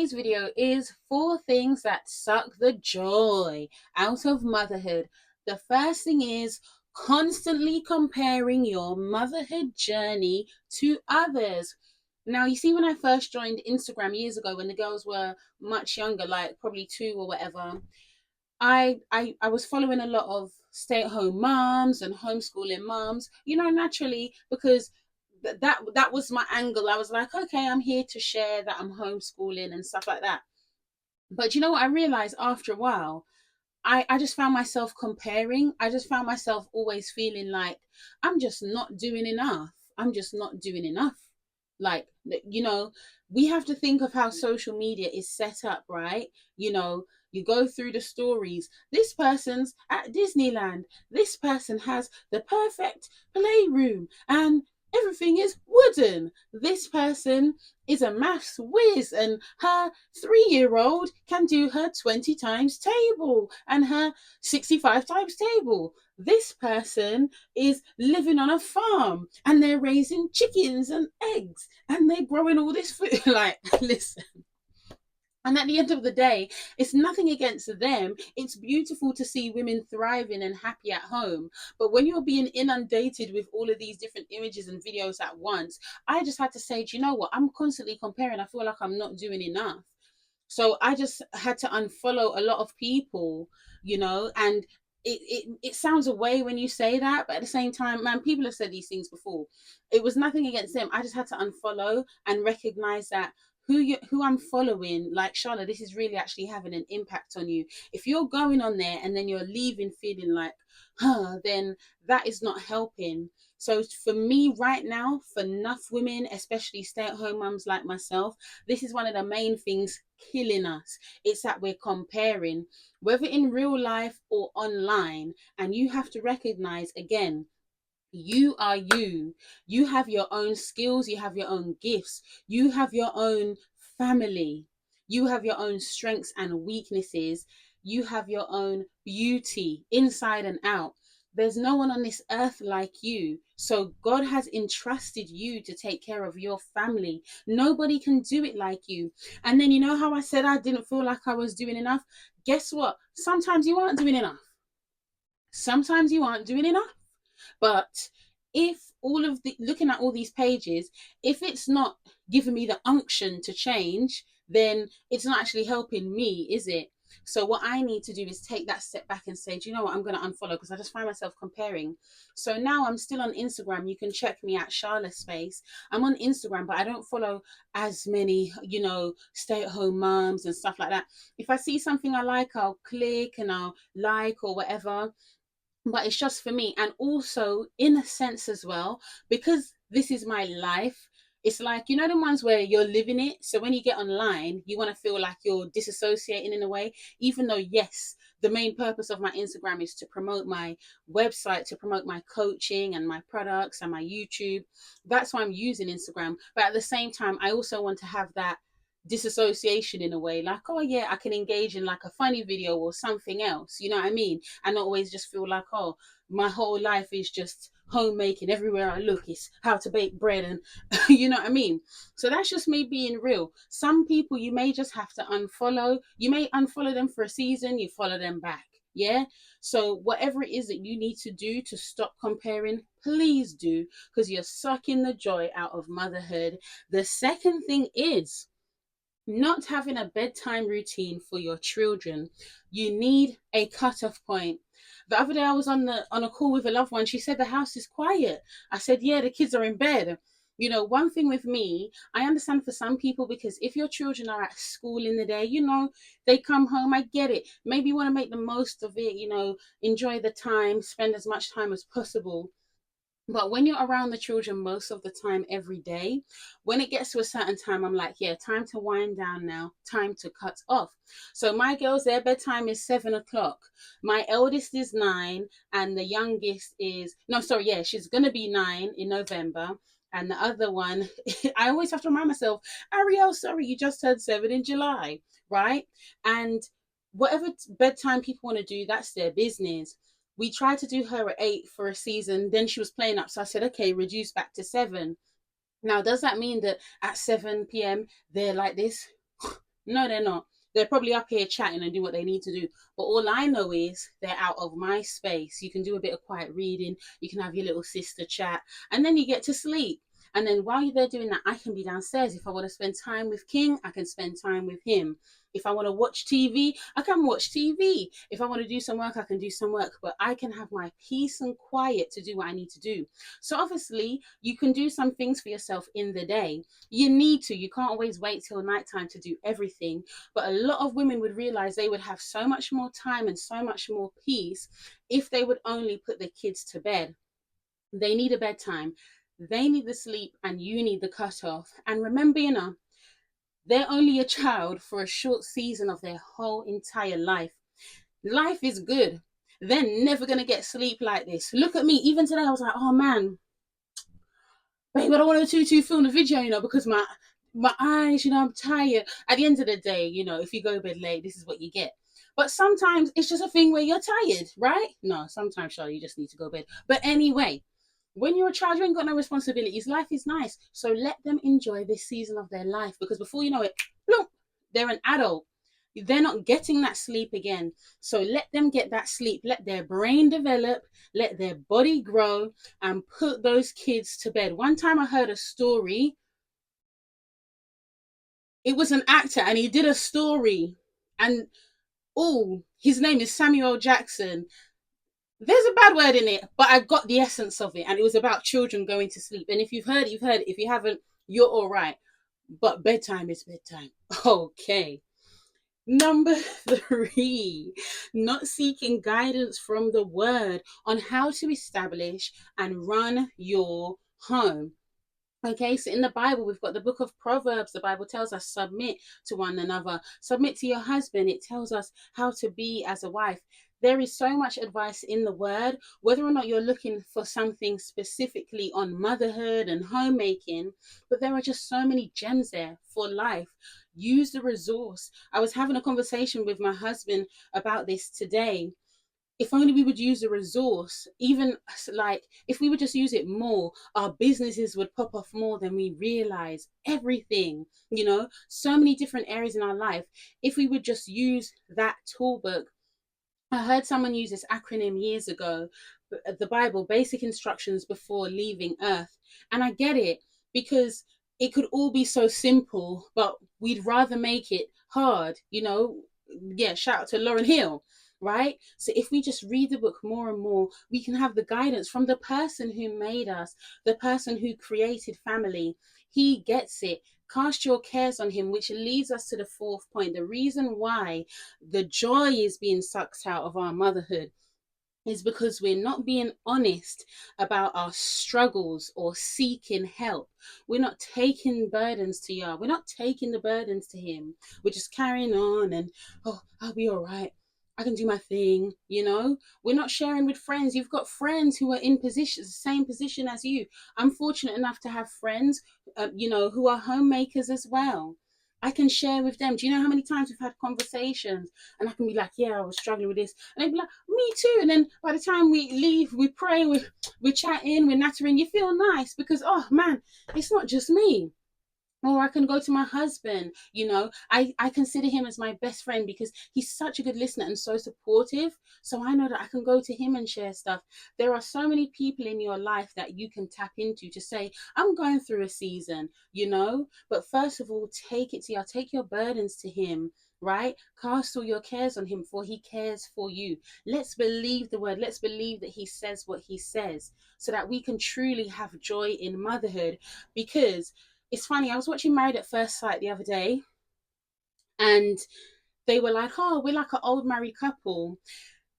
today's video is 4 things that suck the joy out of motherhood. The first thing is constantly comparing your motherhood journey to others. Now, you see, when I first joined Instagram years ago, when the girls were much younger, like probably 2 or whatever, I was following a lot of stay-at-home moms and homeschooling moms, naturally, because that was my angle. I was like, okay, I'm here to share that I'm homeschooling and stuff like that. But you know what I realized after a while? I just found myself comparing. I just found myself always feeling like I'm just not doing enough. I'm just not doing enough. Like, we have to think of how social media is set up, right? You go through the stories. This person's at Disneyland. This person has the perfect playroom and everything is wooden. This person is a maths whiz and her 3-year-old can do her 20 times table and her 65 times table. This person is living on a farm and they're raising chickens and eggs and they're growing all this food. Like, listen. And at the end of the day, it's nothing against them. It's beautiful to see women thriving and happy at home. But when you're being inundated with all of these different images and videos at once, I just had to say, do you know what? I'm constantly comparing. I feel like I'm not doing enough. So I just had to unfollow a lot of people, and it sounds away when you say that, but at the same time, man, people have said these things before. It was nothing against them. I just had to unfollow and recognize that who I'm following, like Charlotte, this is really actually having an impact on you. If you're going on there and then you're leaving feeling like, then that is not helping. So for me right now, for enough women, especially stay-at-home mums like myself, this is one of the main things killing us. It's that we're comparing, whether in real life or online, and you have to recognize again, you are you. You have your own skills, you have your own gifts, you have your own family, you have your own strengths and weaknesses, you have your own beauty inside and out. There's no one on this earth like you. So God has entrusted you to take care of your family. Nobody can do it like you. And then, you know how I said I didn't feel like I was doing enough? Guess what? Sometimes you aren't doing enough. Sometimes you aren't doing enough. But if all of the looking at all these pages, if it's not giving me the unction to change, then it's not actually helping me, is it? So what I need to do is take that step back and say, do you know what, I'm going to unfollow, because I just find myself comparing. So now I'm still on Instagram. You can check me at Charlotte Space. I'm on Instagram, but I don't follow as many, stay-at-home moms and stuff like that. If I see something I like, I'll click and I'll like or whatever, but it's just for me. And also, in a sense as well, because this is my life, it's like, the ones where you're living it. So when you get online, you want to feel like you're disassociating in a way, even though, yes, the main purpose of my Instagram is to promote my website, to promote my coaching and my products and my YouTube. That's why I'm using Instagram. But at the same time, I also want to have that disassociation in a way, like, oh yeah, I can engage in like a funny video or something else, you know what I mean, and not always just feel like, oh, my whole life is just homemaking. Everywhere I look is how to bake bread, and you know what I mean. So that's just me being real. Some people you may just have to unfollow. You may unfollow them for a season, you follow them back. Yeah. So whatever it is that you need to do to stop comparing, please do, because you're sucking the joy out of motherhood. The second thing is not having a bedtime routine for your children. You need a cutoff point. The other day I was on a call with a loved one. She said the house is quiet. I said, yeah, the kids are in bed. One thing with me, I understand for some people, because if your children are at school in the day, they come home, I get it. Maybe you want to make the most of it, enjoy the time, spend as much time as possible. But when you're around the children most of the time, every day, when it gets to a certain time, I'm like, yeah, time to wind down now, time to cut off. So my girls, their bedtime is 7 o'clock. My eldest is 9, and the youngest is, no, sorry, yeah, she's going to be 9 in November. And the other one, I always have to remind myself, Ariel, sorry, you just turned 7 in July, right? And whatever bedtime people want to do, that's their business. We tried to do her at 8 for a season, then she was playing up, so I said, okay, reduce back to 7. Now, does that mean that at 7 p.m. they're like this? No, they're not. They're probably up here chatting and doing what they need to do. But all I know is they're out of my space. You can do a bit of quiet reading, you can have your little sister chat, and then you get to sleep. And then while they're doing that, I can be downstairs. If I want to spend time with King, I can spend time with him. If I want to watch TV, I can watch TV. If I want to do some work, I can do some work. But I can have my peace and quiet to do what I need to do. So obviously, you can do some things for yourself in the day. You need to. You can't always wait till nighttime to do everything. But a lot of women would realize they would have so much more time and so much more peace if they would only put their kids to bed. They need a bedtime. They need the sleep, and you need the cutoff. And remember, they're only a child for a short season of their whole entire life. Life is good. They're never going to get sleep like this. Look at me. Even today, I was like, oh man, babe, I don't want to film the video, because my eyes, I'm tired. At the end of the day, if you go to bed late, this is what you get. But sometimes it's just a thing where you're tired, right? No, sometimes, Charlie, you just need to go to bed. But anyway, when you're a child, you ain't got no responsibilities. Life is nice. So let them enjoy this season of their life, because before you know it, bloop, they're an adult. They're not getting that sleep again. So let them get that sleep. Let their brain develop, let their body grow, and put those kids to bed. One time I heard a story. It was an actor and he did a story. And his name is Samuel Jackson. There's a bad word in it, but I got the essence of it. And it was about children going to sleep. And if you've heard it, you've heard it. If you haven't, you're all right. But bedtime is bedtime. Okay. Number 3, not seeking guidance from the word on how to establish and run your home. Okay, so in the Bible, we've got the book of Proverbs. The Bible tells us submit to one another, submit to your husband. It tells us how to be as a wife. There is so much advice in the word, whether or not you're looking for something specifically on motherhood and homemaking, but there are just so many gems there for life. Use the resource. I was having a conversation with my husband about this today. If only we would use the resource, even like if we would just use it more, our businesses would pop off more than we realize. Everything, so many different areas in our life. If we would just use that tool book. I heard someone use this acronym years ago, the Bible, basic instructions before leaving earth. And I get it, because it could all be so simple, but we'd rather make it hard. Yeah, shout out to Lauren Hill, right? So if we just read the book more and more, we can have the guidance from the person who made us, the person who created family. He gets it. Cast your cares on him, which leads us to the 4th point. The reason why the joy is being sucked out of our motherhood is because we're not being honest about our struggles or seeking help. We're not taking burdens to Yah. We're not taking the burdens to him. We're just carrying on and, I'll be all right. I can do my thing. We're not sharing with friends. You've got friends who are in positions, the same position as you. I'm fortunate enough to have friends, who are homemakers as well. I can share with them. Do you know how many times we've had conversations and I can be like, yeah, I was struggling with this. And they'd be like, me too. And then by the time we leave, we pray, we're chatting, we're nattering. You feel nice because, oh man, it's not just me. Or I can go to my husband. I consider him as my best friend because he's such a good listener and so supportive. So I know that I can go to him and share stuff. There are so many people in your life that you can tap into to say, I'm going through a season, but first of all, take it to you. Take your burdens to him, right? Cast all your cares on him, for he cares for you. Let's believe the word. Let's believe that he says what he says, so that we can truly have joy in motherhood. Because it's funny, I was watching Married at First Sight the other day, and they were like, oh, we're like an old married couple.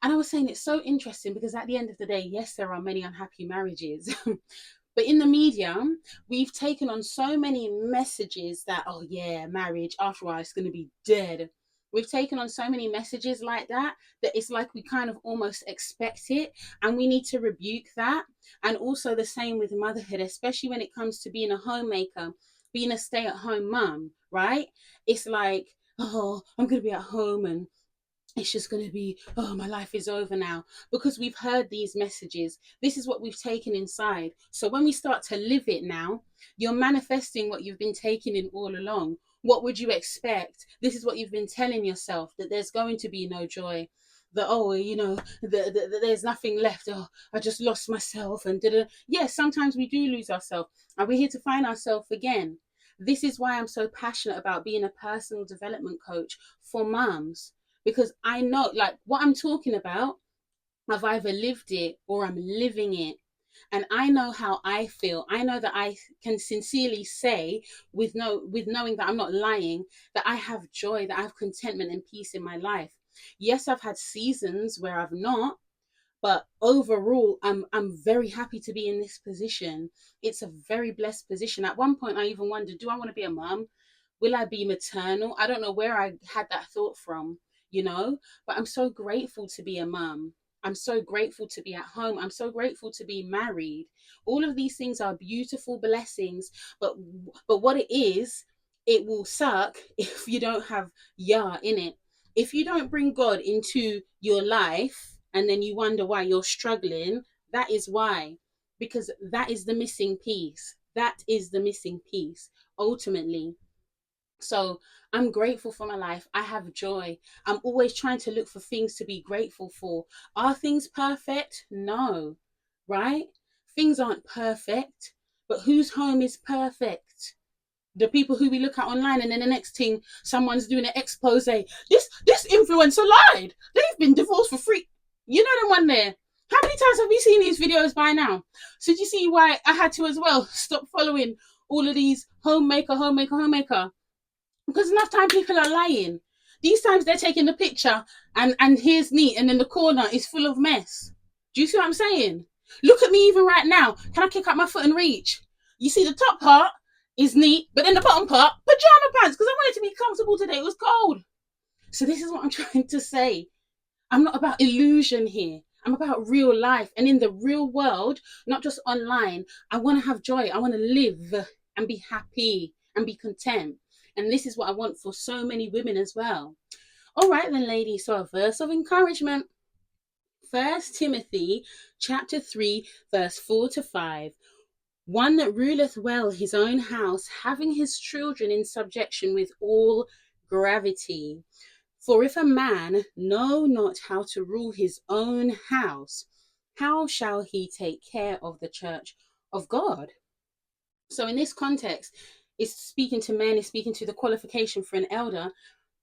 And I was saying it's so interesting because at the end of the day, yes, there are many unhappy marriages. But in the media, we've taken on so many messages that, oh yeah, marriage, after a while, it's going to be dead. We've taken on so many messages like that it's like we kind of almost expect it, and we need to rebuke that. And also the same with motherhood, especially when it comes to being a homemaker, being a stay-at-home mum, right? It's like, oh, I'm going to be at home and it's just going to be, oh, my life is over now, because we've heard these messages. This is what we've taken inside. So when we start to live it now, you're manifesting what you've been taking in all along. What would you expect? This is what you've been telling yourself, that there's going to be no joy, that, oh, there's nothing left. Oh, I just lost myself. And yes, sometimes we do lose ourselves, and we're here to find ourselves again. This is why I'm so passionate about being a personal development coach for mums, because I know, like, what I'm talking about, I've either lived it or I'm living it. And I know how I feel. I know that I can sincerely say, with knowing that I'm not lying, that I have joy, that I have contentment and peace in my life. Yes, I've had seasons where I've not, but overall, I'm very happy to be in this position. It's a very blessed position. At one point, I even wondered, do I want to be a mum? Will I be maternal? I don't know where I had that thought from, but I'm so grateful to be a mum. I'm so grateful to be at home. I'm so grateful to be married. All of these things are beautiful blessings, but what it is, it will suck if you don't have Yah in it. If you don't bring God into your life and then you wonder why you're struggling, that is why. Because that is the missing piece. That is the missing piece, ultimately. So I'm grateful for my life. I have joy. I'm always trying to look for things to be grateful for. Are things perfect? No, right? Things aren't perfect, but whose home is perfect? The people who we look at online, and then the next thing, someone's doing an expose. This influencer lied. They've been divorced for free. You know the one there. How many times have we seen these videos by now? So do you see why I had to as well stop following all of these homemaker? Because enough time people are lying. These times they're taking the picture and here's neat, and then the corner is full of mess. Do you see what I'm saying? Look at me even right now. Can I kick up my foot and reach? You see the top part is neat, but then the bottom part, pajama pants, because I wanted to be comfortable today. It was cold. So this is what I'm trying to say. I'm not about illusion here. I'm about real life. And in the real world, not just online, I want to have joy. I want to live and be happy and be content. And this is what I want for so many women as well. All right then, ladies. So a verse of encouragement. 1 Timothy chapter 3, verse 4 to 5. One that ruleth well his own house, having his children in subjection with all gravity. For if a man know not how to rule his own house, how shall he take care of the church of God? So in this context, it's speaking to men, it's speaking to the qualification for an elder,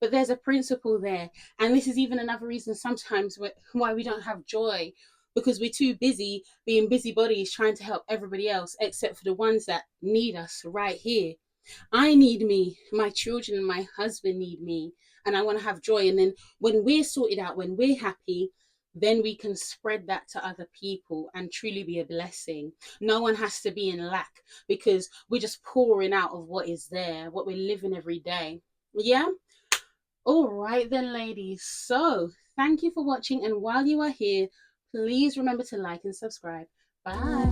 but there's a principle there. And this is even another reason sometimes why we don't have joy, because we're too busy being busybodies trying to help everybody else, except for the ones that need us right here. I need me, my children and my husband need me, and I want to have joy. And then when we're sorted out, when we're happy, then we can spread that to other people and truly be a blessing. No one has to be in lack, because we're just pouring out of what is there, what we're living every day. Yeah? All right then, ladies. So thank you for watching. And while you are here, please remember to like and subscribe. Bye.